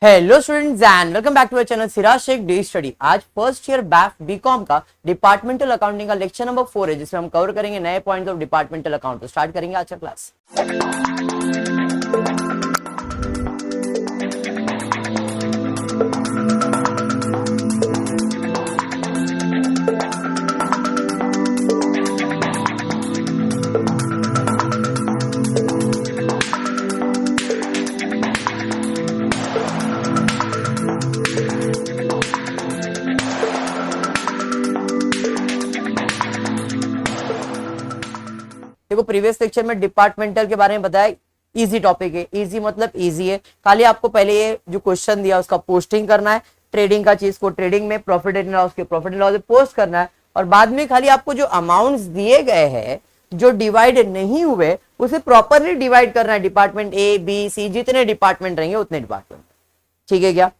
Hello students and welcome back to our channel Siraj Shaikh day study. आज first year BAF BCom का departmental accounting का lecture number 4 है, जिसमें हम कवर करेंगे नए पॉइंट्स ऑफ डिपार्टमेंटल अकाउंट। तो स्टार्ट करेंगे आज का क्लास। देखो, प्रीवियस लेक्चर में डिपार्टमेंटल के बारे में बताया। इजी टॉपिक है, इजी मतलब इजी है। खाली आपको पहले ये जो क्वेश्चन दिया उसका पोस्टिंग करना है, ट्रेडिंग का चीज को ट्रेडिंग में, प्रॉफिट एंड लॉस के प्रॉफिट एंड लॉस में पोस्ट करना है, और बाद में खाली आपको जो अमाउंट्स दिए गए हैं जो डिवाइड नहीं हुए उसे प्रॉपरली डिवाइड करना है। डिपार्टमेंट ए बी सी जितने डिपार्टमेंट रहेंगे उतने डिपार्टमेंट। ठीक है क्या?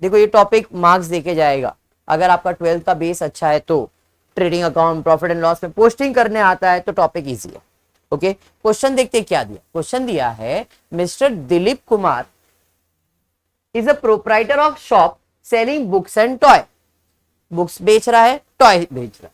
देखो, ये टॉपिक मार्क्स देके जाएगा। अगर आपका 12th का बेस अच्छा है तो trading account, profit and loss में पोस्टिंग करने आता है तो टॉपिक इजी है। ओके, क्वेश्चन देखते क्या दिया। क्वेश्चन दिया है, mister Dilip Kumar is a proprietor of shop selling books and toy. Books बेच रहा है, टॉय बेच रहा है।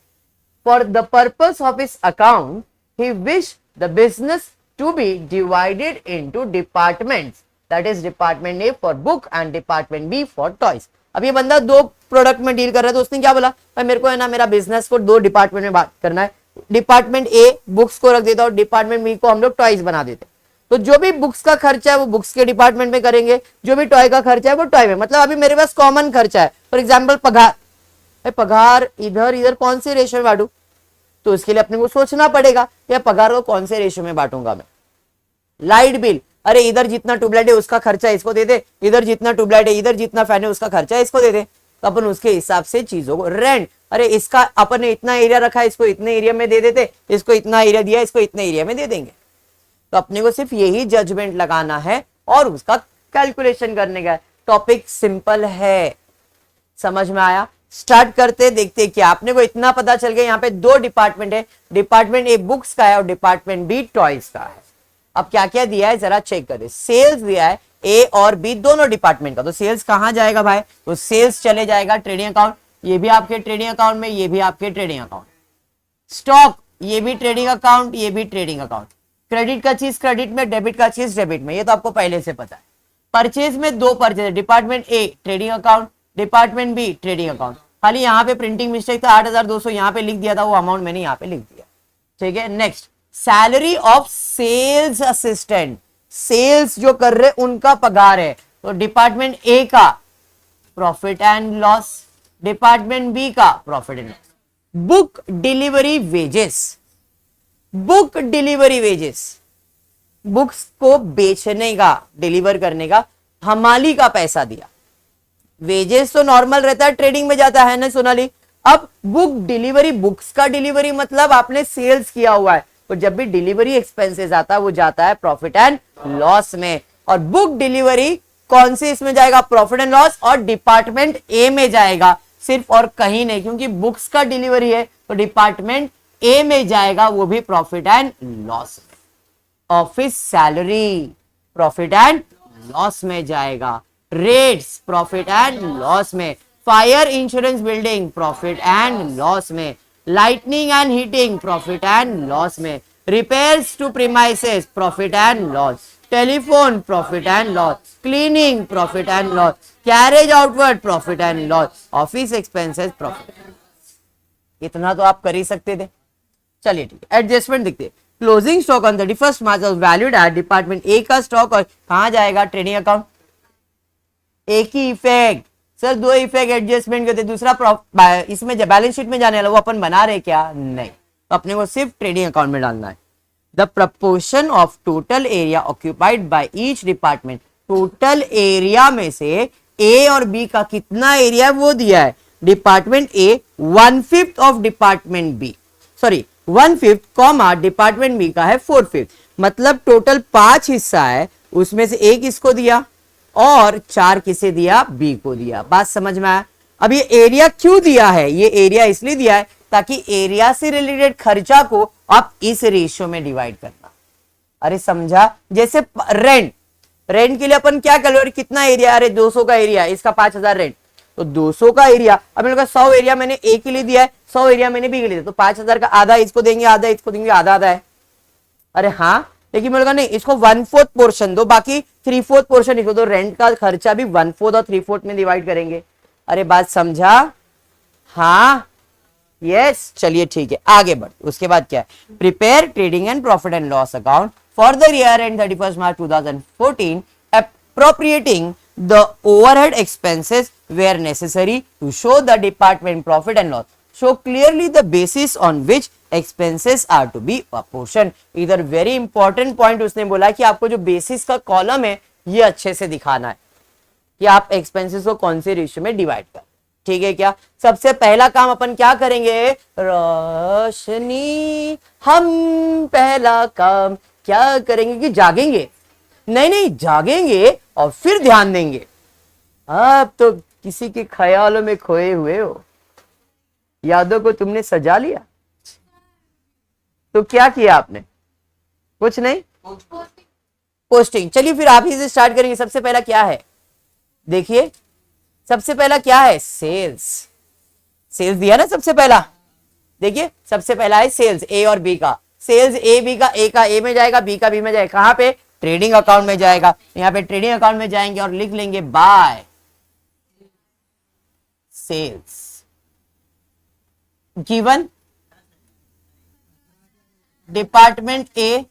For the purpose of his account he wish the business to be divided into departments, that is department A for book and department B for toys. अब ये बंदा दो प्रोडक्ट में डील कर रहा है, तो उसने क्या बोला, भाई मेरे को है ना मेरा बिजनेस को दो डिपार्टमेंट में बात करना है। डिपार्टमेंट ए बुक्स को रख देता और डिपार्टमेंट बी को हम लोग टॉयज बना देते। तो जो भी बुक्स का खर्चा है वो बुक्स के डिपार्टमेंट में करेंगे, जो भी टॉय का खर्चा है वो टॉय में। मतलब अभी मेरे पास कॉमन खर्चा है। फॉर एग्जाम्पल पगार, पगार इधर इधर कौन से रेशियो में बांटू, तो उसके लिए अपने को सोचना पड़ेगा या पगार को कौन से रेशियो में बांटूंगा मैं। लाइट बिल, अरे इधर जितना ट्यूबलाइट है उसका खर्चा इसको दे दे, इधर जितना ट्यूबलाइट है, इधर जितना फैन है उसका खर्चा इसको दे दे। तो अपन उसके हिसाब से चीजों को, रेंट, अरे इसका अपन ने इतना एरिया रखा है, इसको इतने एरिया में दे देते, इसको इतना एरिया दिया, इसको इतने एरिया में दे देंगे। तो अपने को सिर्फ यही जजमेंट लगाना है और उसका कैलकुलेशन करने का। टॉपिक सिंपल है, समझ में आया? स्टार्ट करते देखते क्या। आपने को इतना पता चल गया, यहाँ पे दो डिपार्टमेंट है, डिपार्टमेंट ए बुक्स का है और डिपार्टमेंट बी टॉयज का है। अब क्या क्या दिया है जरा चेक करें। सेल्स दिया है ए और बी दोनों डिपार्टमेंट का, तो सेल्स कहां जाएगा भाई, तो सेल्स चले जाएगा ट्रेडिंग अकाउंट, ये भी आपके ट्रेडिंग अकाउंट में, ये भी आपके ट्रेडिंग अकाउंट। स्टॉक, ये भी ट्रेडिंग अकाउंट, ये भी ट्रेडिंग अकाउंट। क्रेडिट का चीज क्रेडिट में, डेबिट का चीज डेबिट में, ये तो आपको पहले से पता है। परचेज में दो purchase, department A trading account, department B trading account. खाली यहाँ पे प्रिंटिंग मिस्टेक था, 8,200 यहाँ पे लिख दिया था, वो अमाउंट मैंने यहाँ पे लिख दिया। ठीक है, next salary of sales assistant, sales जो कर रहे उनका पगार है, तो डिपार्टमेंट ए का profit and loss, department B का profit and loss. Book delivery wages, book delivery wages, books को बेचने का, डिलीवर करने का हमाली का पैसा दिया। वेजेस तो नॉर्मल रहता है, ट्रेडिंग में जाता है ना सोनाली। अब बुक डिलीवरी, बुक्स का डिलीवरी मतलब आपने सेल्स किया हुआ है, तो जब भी डिलीवरी एक्सपेंसेस आता है वो जाता है प्रॉफिट एंड लॉस में। और बुक डिलीवरी कौन से इसमें जाएगा, प्रॉफिट एंड लॉस, और डिपार्टमेंट ए में जाएगा सिर्फ, और कहीं नहीं, क्योंकि बुक्स का डिलीवरी है तो डिपार्टमेंट ए में जाएगा, वो भी प्रॉफिट एंड लॉस में। Office salary profit and loss में जाएगा। रेट्स प्रॉफिट एंड लॉस में। Fire insurance building profit and loss में। Lighting and heating profit and loss में। Repairs to premises profit and loss. Telephone profit and loss. Cleaning profit and loss. Carriage outward profit and loss. Office expenses profit. इतना तो आप कर ही सकते थे। चलिए ठीक है, एडजस्टमेंट देखते। Closing stock on 31st March valued at department A का स्टॉक, और कहां जाएगा, ट्रेडिंग अकाउंट। एक ही इफेक्ट सर, दो इफेक्ट एडजस्टमेंट करते, दूसरा इसमें बैलेंस शीट में जाने वाला वो अपन बना रहे क्या, नहीं, तो अपने को सिर्फ ट्रेडिंग अकाउंट में डालना है। The proportion of total area occupied by each department, total area में से ए और बी का कितना एरिया वो दिया है। Department A 1/5 of department B, sorry 1/5 comma department B का है 4/5, मतलब टोटल 5 हिस्सा है, उसमें से एक इसको दिया और 4 किसे दिया, बी को दिया। बात समझ में आया? अब ये एरिया क्यों दिया है, ये एरिया इसलिए दिया है ताकि एरिया से रिलेटेड खर्चा को आप इस रेशियो में डिवाइड करना। अरे समझा, जैसे रेंट, रेंट के लिए अपन क्या कैलकुलेट, कितना एरिया, अरे 200 का एरिया, इसका 5000 रेंट, तो 200 का एरिया, अब मैंने कहा 100 एरिया मैंने ए के लिए दिया है, 100 एरिया मैंने बी के लिए दिया, तो 5000 का आधा इसको देंगे, आधा इसको देंगे, आधा आधा है। अरे हाँ, लेकिन मैंने कहा नहीं, इसको 1/4 पोर्शन दो, बाकी 3/4 पोर्शन इसको दो, रेंट का खर्चा भी 1/4 और 3/4 में डिवाइड करेंगे। अरे बात समझा? हाँ, यस, चलिए ठीक है, आगे बढ़। उसके बाद क्या है, prepare trading and profit and loss account for the year and 31 March 2014, appropriating the overhead expenses where necessary to show the department profit and loss. Show clearly the basis on which expenses are to be apportioned. इधर very important point उसने बोला कि आपको जो basis का column है ये अच्छे से दिखाना है कि आप एक्सपेंसेस को कौन से रेशियो में डिवाइड कर, ठीक है क्या। सबसे पहला काम अपन क्या करेंगे, रोशनी, हम पहला काम क्या करेंगे कि जागेंगे, नहीं जागेंगे और फिर ध्यान देंगे। आप तो किसी के ख्यालों में खोए हुए हो, यादों को तुमने सजा लिया, तो क्या किया आपने, कुछ नहीं, पोस्टिंग। चलिए फिर आप ही से स्टार्ट करेंगे। सबसे पहला क्या है, देखिए सबसे पहला क्या है, सेल्स। सेल्स दिया ना सबसे पहला, देखिए सबसे पहला है सेल्स ए और बी का। सेल्स ए बी का, ए का ए में जाएगा, बी का बी में जाएगा, कहां पे, ट्रेडिंग अकाउंट में जाएगा। यहां पे ट्रेडिंग अकाउंट में जाएंगे और लिख लेंगे by sales given department A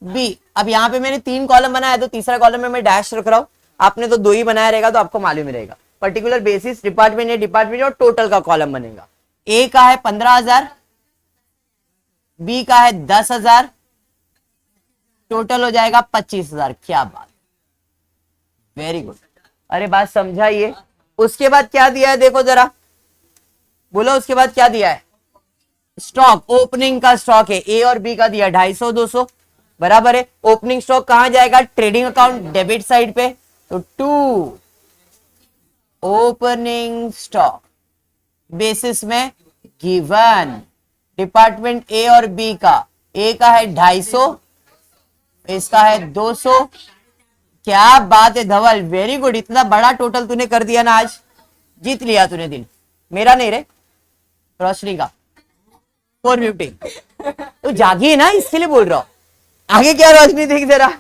B. अब यहां पे मैंने 3 कॉलम बनाया, तो तीसरा कॉलम में मैं डैश रख रहा हूं, आपने तो 2 ही बनाया रहेगा, तो आपको मालूम ही रहेगा। Particular basis, department A, department और टोटल का कॉलम बनेगा। ए का है 15,000, बी का है 10,000, टोटल हो जाएगा 25,000। क्या बात, वेरी गुड। अरे बात समझाइए। उसके बाद क्या दिया है, देखो जरा, बोलो उसके बाद क्या दिया है, स्टॉक, ओपनिंग का स्टॉक है, ए और बी का दिया 250 200 बराबर है। ओपनिंग स्टॉक कहां जाएगा, ट्रेडिंग अकाउंट डेबिट साइड पे, तो 2 ओपनिंग स्टॉक बेसिस में गिवन डिपार्टमेंट ए और बी का, ए का है 250, इसका है 200। क्या बात है धवल, वेरी गुड, इतना बड़ा टोटल तूने कर दिया ना, आज जीत लिया तूने दिल, मेरा नहीं रे, रोशनी का। 450 तो जागी है ना, इसके लिए बोल रहा हूं। आगे क्या रोशनी, देख जरा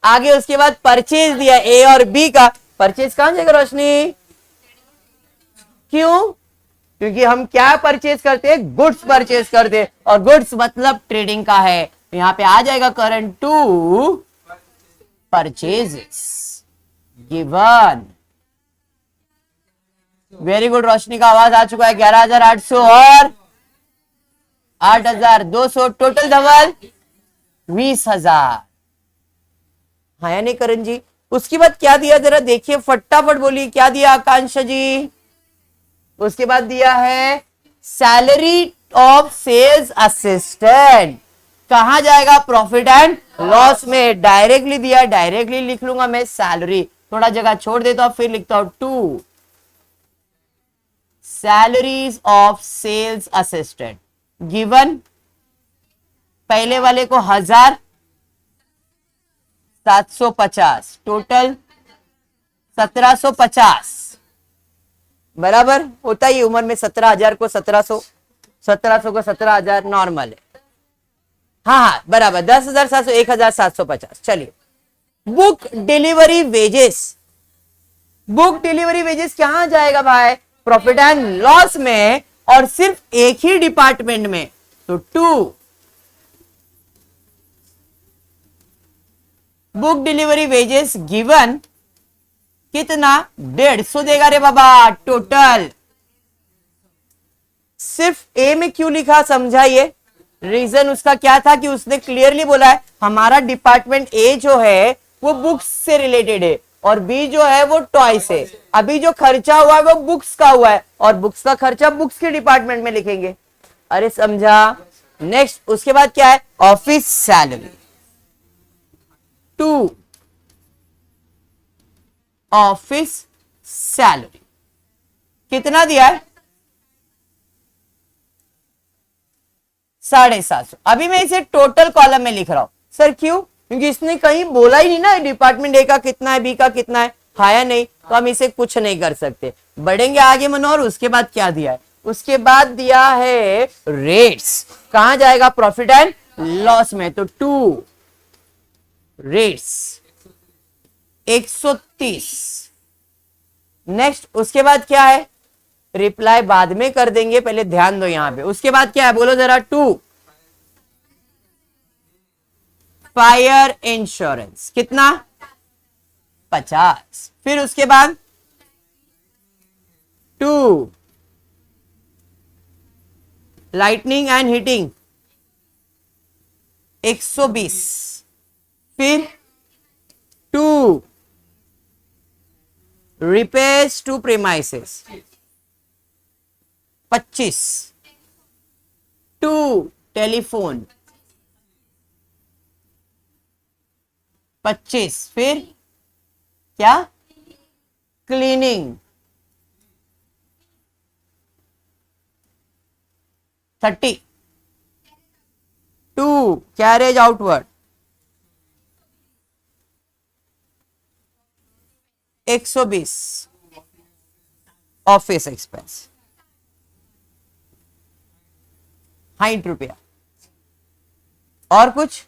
आगे। उसके बाद परचेज दिया ए और बी का, परचेज कहां जाएगा रोशनी, क्यों, क्योंकि हम क्या परचेज करते हैं, गुड्स परचेज करते हैं, और गुड्स मतलब ट्रेडिंग का है, यहां पे आ जाएगा current to purchases given. Very good, Roshni का आवाज आ चुका है। 11,800 और 8,200, टोटल धवल 20,000। हाँ या नहीं करण जी। उसके बाद क्या दिया, जरा देखिए फटाफट बोलिए, क्या दिया आकांक्षा जी। उसके बाद दिया है सैलरी ऑफ सेल्स असिस्टेंट, कहां जाएगा, प्रॉफिट एंड लॉस में। डायरेक्टली दिया, डायरेक्टली लिख लूंगा मैं सैलरी, थोड़ा जगह छोड़ देता हूं, फिर लिखता हूं 2 salaries of sales assistant given. पहले वाले को 1,750, टोटल 1,750 बराबर होता ही, उम्र में 17,000 को 1,700, 1,700 को 17,000 नॉर्मल है। हाँ बराबर, 10,700, 1,750। चलिए book delivery wages, book delivery wages कहां जाएगा भाई, प्रॉफिट एंड लॉस में, और सिर्फ एक ही डिपार्टमेंट में, तो 2 बुक डिलीवरी वेजेस गिवन, कितना, 150 देगा रे बाबा टोटल। सिर्फ ए में क्यों लिखा समझाइए, रीजन उसका क्या था कि उसने क्लियरली बोला है हमारा डिपार्टमेंट ए जो है वो बुक्स से रिलेटेड है, और बी जो है वो टॉयस है। अभी जो खर्चा हुआ है वो बुक्स का हुआ है, और बुक्स का खर्चा बुक्स के डिपार्टमेंट में लिखेंगे। अरे समझा। नेक्स्ट उसके बाद क्या है, ऑफिस सैलरी, 2 ऑफिस सैलरी, कितना दिया है, 750। अभी मैं इसे टोटल कॉलम में लिख रहा हूं सर, क्यों, क्योंकि इसने कहीं बोला ही नहीं ना डिपार्टमेंट ए का कितना है, बी का कितना है, या नहीं, तो हम इसे कुछ नहीं कर सकते। बढ़ेंगे आगे मनोहर, उसके बाद क्या दिया है, उसके बाद दिया है रेट्स। कहां जाएगा, प्रॉफिट एंड लॉस में, तो 2 रेट्स 130। नेक्स्ट उसके बाद क्या है, रिप्लाई बाद में कर देंगे, पहले ध्यान दो यहां पे। उसके बाद क्या है बोलो जरा, 2 फायर इंश्योरेंस, कितना 50। फिर उसके बाद 2 लाइटनिंग एंड हीटिंग 120। फिर 2 रिपेयर्स टू प्रीमाइसेस 25। 2 टेलीफोन 25। फिर क्या, cleaning 30। 2 carriage outward 120 office expense 60 रुपया। और कुछ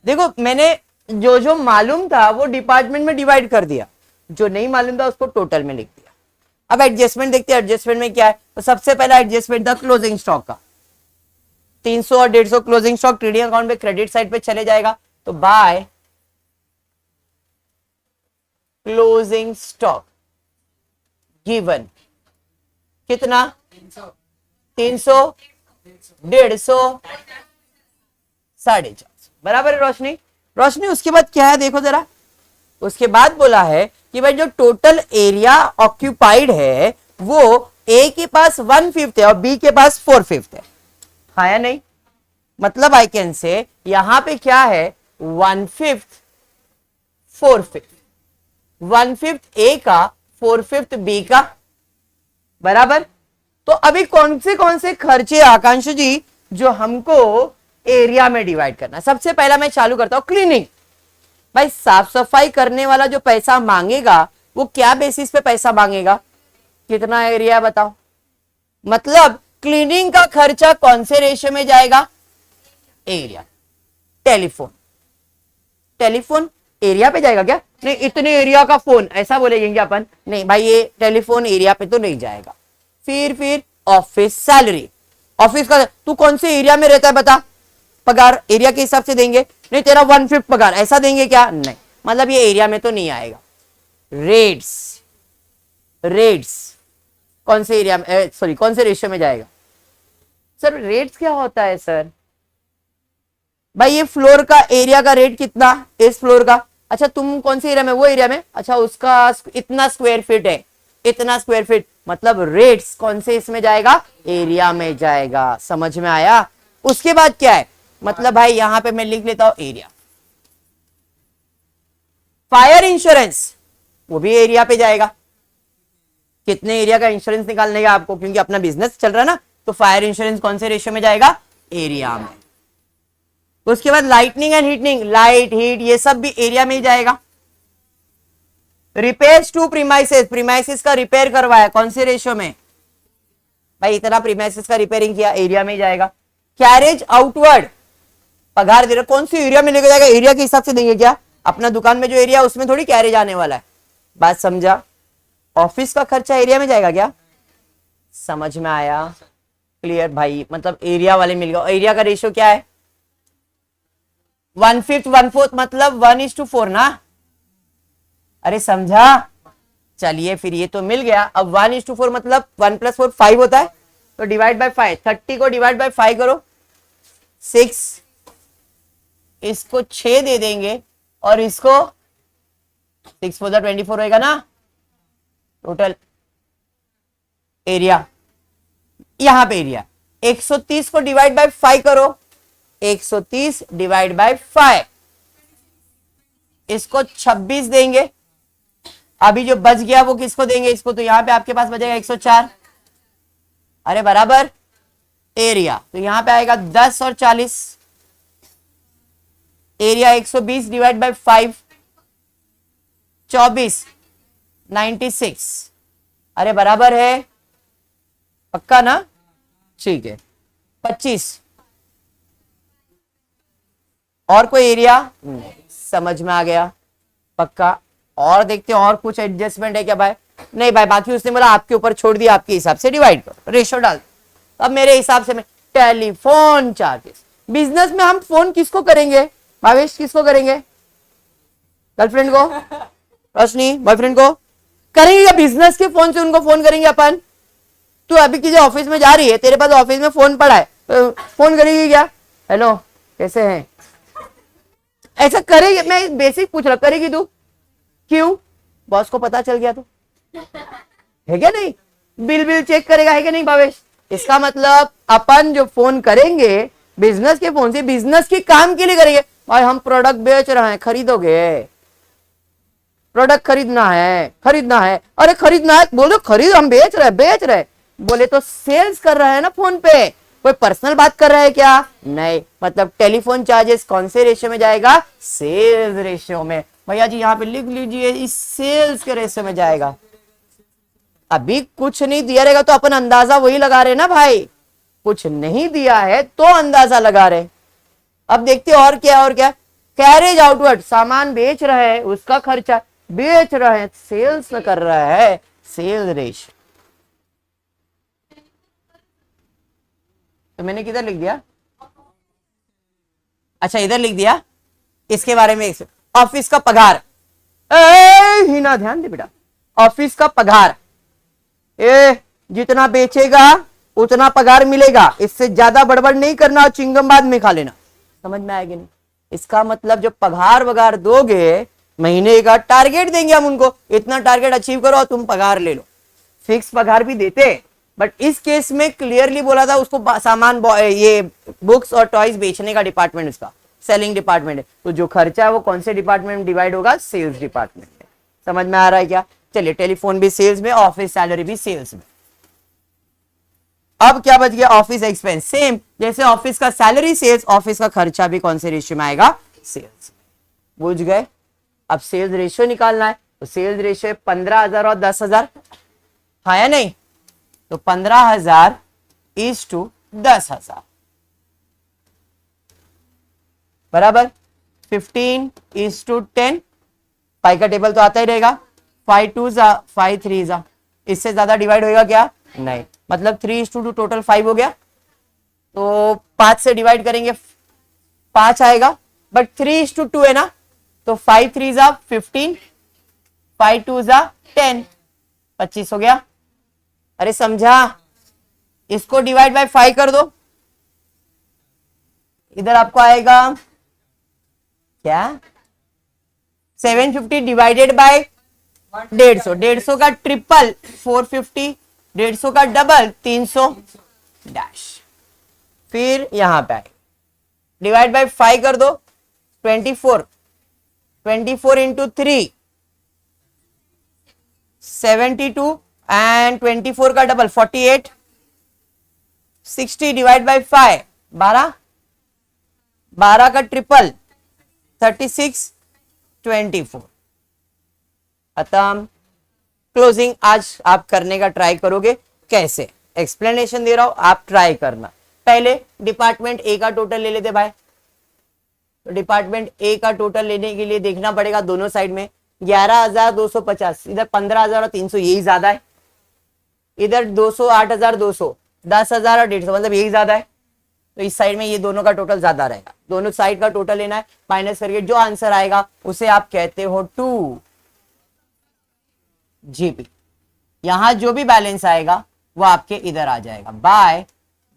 देखो, मैंने जो जो मालूम था वो डिपार्टमेंट में डिवाइड कर दिया, जो नहीं मालूम था उसको टोटल में लिख दिया। अब एडजस्टमेंट देखते हैं, एडजस्टमेंट में क्या है। तो सबसे पहला एडजस्टमेंट था क्लोजिंग स्टॉक का, 300 और 150 क्लोजिंग स्टॉक ट्रेडिंग अकाउंट पे क्रेडिट साइड पे चले जाएगा। तो बाय क्लोजिंग स्टॉक गिवन कितना, 300 150 450, बराबर है रोशनी। रोशनी उसके बाद क्या है देखो जरा, उसके बाद बोला है कि भाई जो टोटल एरिया ऑक्यूपाइड है वो ए के पास 1/5 है और बी के पास 4/5 है, हाँ या नहीं। मतलब आई कैन से यहां पे क्या है, 1/5 4/5, 1/5 ए का 4/5 बी का, बराबर। तो अभी कौन से खर्चे आकांक्षु जी जो हमको एरिया में डिवाइड करना है। सबसे पहला मैं चालू करता हूं क्लीनिंग। भाई साफ सफाई करने वाला जो पैसा मांगेगा वो क्या बेसिस पे पैसा मांगेगा, कितना एरिया बताओ। मतलब क्लीनिंग का खर्चा कौन से रेशियो में जाएगा, एरिया। टेलीफोन, टेलीफोन एरिया पे जाएगा क्या, नहीं इतने एरिया का फोन ऐसा बोलेंगे अपन, नहीं भाई ये टेलीफोन एरिया पे तो नहीं जाएगा। फिर ऑफिस सैलरी, ऑफिस का तू कौन से एरिया में रहता है बता, पगार एरिया के हिसाब से देंगे, नहीं तेरा 1/5 पगार ऐसा देंगे क्या, नहीं, मतलब ये एरिया में तो नहीं आएगा। रेट्स, रेट्स कौन से एरिया में, सॉरी कौन से रेशियो में जाएगा सर, रेट्स क्या होता है सर, भाई ये फ्लोर का एरिया का रेट कितना, इस फ्लोर का, अच्छा तुम कौन से एरिया में, वो एरिया में, अच्छा उसका इतना स्क्वायर फीट है, इतना स्क्वायर फीट, मतलब रेट्स कौन से इसमें जाएगा, एरिया में जाएगा। समझ में आया। उसके बाद क्या है, मतलब भाई यहां पे मैं लिख लेता हूं एरिया। फायर इंश्योरेंस वो भी एरिया पे जाएगा, कितने एरिया का इंश्योरेंस निकालने का आपको, क्योंकि अपना बिजनेस चल रहा है ना, तो फायर इंश्योरेंस कौन से रेशियो में जाएगा, एरिया में। उसके बाद lightning and heating, light heat ये सब भी एरिया में ही जाएगा। रिपेयर्स टू प्रीमाइसेस, प्रीमाइसेस का रिपेयर करवाया कौन से रेशियो में, भाई इतना प्रीमाइसेस का रिपेयरिंग किया, एरिया में ही जाएगा। कैरेज आउटवर्ड पगार दे रहे, कौन सी एरिया में लेके जाएगा, एरिया के हिसाब से देंगे क्या, अपना दुकान में जो एरिया उसमें थोड़ी कैरेज आने वाला है, बात समझा। ऑफिस का खर्चा एरिया में जाएगा क्या, समझ में आया, क्लियर भाई, मतलब एरिया वाले मिल गया। एरिया का रेशियो क्या है, 1/5 1/4 मतलब 1:4 ना, अरे समझा। चलिए फिर ये तो मिल गया। अब 1:4 मतलब 1 + 4 5 होता है, तो डिवाइड बाय 5, 30 को डिवाइड बाय 5 करो 6, इसको 6 दे देंगे और इसको 6 4 24 होएगा ना टोटल एरिया। यहां पे एरिया 130 को डिवाइड बाय 5 करो, 130 डिवाइड बाय 5, इसको 26 देंगे। अभी जो बच गया वो किसको देंगे, इसको, तो यहां पे आपके पास बचेगा 104, अरे बराबर एरिया, तो यहां पे आएगा 10 और 40, एरिया 120 डिवाइड बाय 5, 24, 96। अरे बराबर है, पक्का ना? ठीक है, 25। और कोई एरिया? समझ में आ गया, पक्का। और देखते हैं और कुछ एडजस्टमेंट है क्या भाई? नहीं भाई, बाकी उसने बोला आपके ऊपर छोड़ दिया, आपके हिसाब से डिवाइड करो, रेशो डाल। अब मेरे हिसाब से मैं टेलीफोन चार्जेस, बिजनेस में हम फोन किसको करेंगे भावेश? किसको करेंगे? गर्लफ्रेंड को, रोशनी बॉयफ्रेंड को करेंगे या बिजनेस के फोन से उनको फोन करेंगे अपन? तू अभी किसी ऑफिस में जा रही है, तेरे पास ऑफिस में फोन पड़ा है, तो फोन करेगी क्या? हेलो कैसे हैं, ऐसा करेगी? मैं बेसिक पूछ रहा, करेगी तू? क्यों? बॉस को पता चल गया तो है क्या? नहीं, बिल चेक करेगा, है क्या नहीं भावेश? इसका मतलब अपन जो फोन करेंगे बिजनेस के फोन से, बिजनेस के काम के लिए करेंगे। भाई हम प्रोडक्ट बेच रहे हैं, खरीदोगे? प्रोडक्ट खरीदना है, अरे खरीदना है, बोलो खरीद, हम बेच रहे बोले तो सेल्स कर रहे हैं ना फोन पे, कोई पर्सनल बात कर रहा है क्या? नहीं, मतलब टेलीफोन चार्जेस कौन से रेशियो में जाएगा? सेल्स रेशियो में। भैया जी यहाँ पे लिख लीजिए, इस सेल्स के रेशियो में जाएगा। अभी कुछ नहीं दिया रहेगा तो अपन अंदाजा वही लगा रहे ना भाई, कुछ नहीं दिया है तो अंदाजा लगा रहे। अब देखते और क्या, कैरेज आउटवर्ड, सामान बेच रहे हैं, उसका खर्चा बेच रहे हैं, सेल्स में कर रहा है, सेल्स रेशियो। तो मैंने किधर लिख दिया? अच्छा इधर लिख दिया। इसके बारे में ऑफिस का पगार, हिना ध्यान दे बेटा, ऑफिस का पगार, जितना बेचेगा उतना पगार मिलेगा, इससे ज्यादा बड़बड़ नहीं करना और चिंगम बाद में खा लेना। समझ में आएगी नहीं? इसका मतलब जब पगार वगार दोगे, महीने का टारगेट देंगे हम उनको, इतना टारगेट अचीव करो और तुम पगार ले लो। फिक्स पगार भी देते, बट इस केस में क्लियरली बोला था उसको सामान, ये बुक्स और टॉयज बेचने का डिपार्टमेंट उसका सेलिंग डिपार्टमेंट है, तो जो खर्चा है वो कौन से डिपार्टमेंट में डिवाइड होगा? सेल्स डिपार्टमेंट में। समझ में आ रहा है क्या? चलिए, टेलीफोन भी सेल्स में, ऑफिस सैलरी भी सेल्स में। अब क्या बच गया? ऑफिस एक्सपेंस, सेम जैसे ऑफिस का सैलरी सेल्स, ऑफिस का खर्चा भी कौन से रेशियो में आएगा? सेल्स। बुझ गए? अब सेल्स रेशियो निकालना है, तो सेल्स रेशियो 15,000 और 10,000, हाँ या नहीं? तो 15,000 इज टू 10,000 बराबर 15 इज टू 10। पाई का टेबल तो आता ही रहेगा, 5 2 जा 5 3 जा, इससे ज्यादा डिवाइड होगा क्या? नहीं, मतलब 3 इज टू 2, टोटल 5 हो गया। तो 5 से डिवाइड करेंगे 5 आएगा, बट 3 इज टू 2 है ना, तो 5 3 जा 15, 5 2 जा 10, 25 हो गया। अरे समझा? इसको डिवाइड बाय 5 कर दो, इधर आपको आएगा क्या? 750 डिवाइडेड बाय 150, 150 का ट्रिपल 450, 150 का डबल 300 डैश। फिर यहां पे आए, डिवाइड बाय 5 कर दो, 24, 24 इंटू 3 72 एंड 24 का डबल 48, 60 डिवाइड बाय 5 12, 12 का ट्रिपल 36, 24 खत्म। क्लोजिंग आज आप करने का ट्राई करोगे, कैसे? एक्सप्लेनेशन दे रहा हूं, आप ट्राई करना। पहले डिपार्टमेंट ए का टोटल ले लेते भाई, तो डिपार्टमेंट ए का टोटल लेने के लिए देखना पड़ेगा दोनों साइड में 11,250, इधर 15,000 और 300, यही ज्यादा है, इधर 200 8,200, 10,000 और 150, मतलब यही ज्यादा है, तो इस साइड में ये दोनों का टोटल ज्यादा रहेगा। दोनों साइड का टोटल लेना है, माइनस करके जो आंसर आएगा उसे आप कहते हो 2 जीबी। यहां जो भी बैलेंस आएगा वो आपके इधर आ जाएगा बाय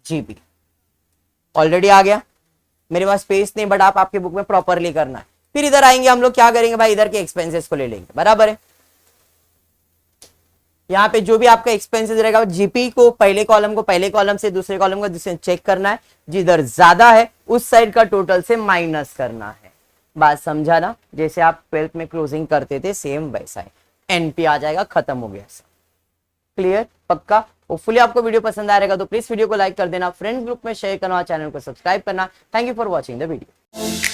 जीबी। ऑलरेडी आ गया, मेरे पास स्पेस नहीं, बट आप आपके बुक में प्रॉपरली करना है। फिर इधर आएंगे हम लोग, क्या करेंगे भाई? इधर के एक्सपेंसेस को ले लेंगे, बराबर है। यहाँ पे जो भी आपका एक्सपेंसेस रहेगा, जीपी को पहले कॉलम को पहले कॉलम से, दूसरे कॉलम को दूसरे चेक करना है, जिधर ज्यादा है उस साइड का टोटल से माइनस करना है। बात समझा ना? जैसे आप 12th में क्लोजिंग करते थे, सेम वैसा है, एनपी आ जाएगा, खत्म हो गया। क्लियर? पक्का? होपफुली आपको वीडियो पसंद आ रहेगा तो प्लीज वीडियो को लाइक कर देना, फ्रेंड ग्रुप में शेयर करना, चैनल को सब्सक्राइब करना। Thank you for watching the video.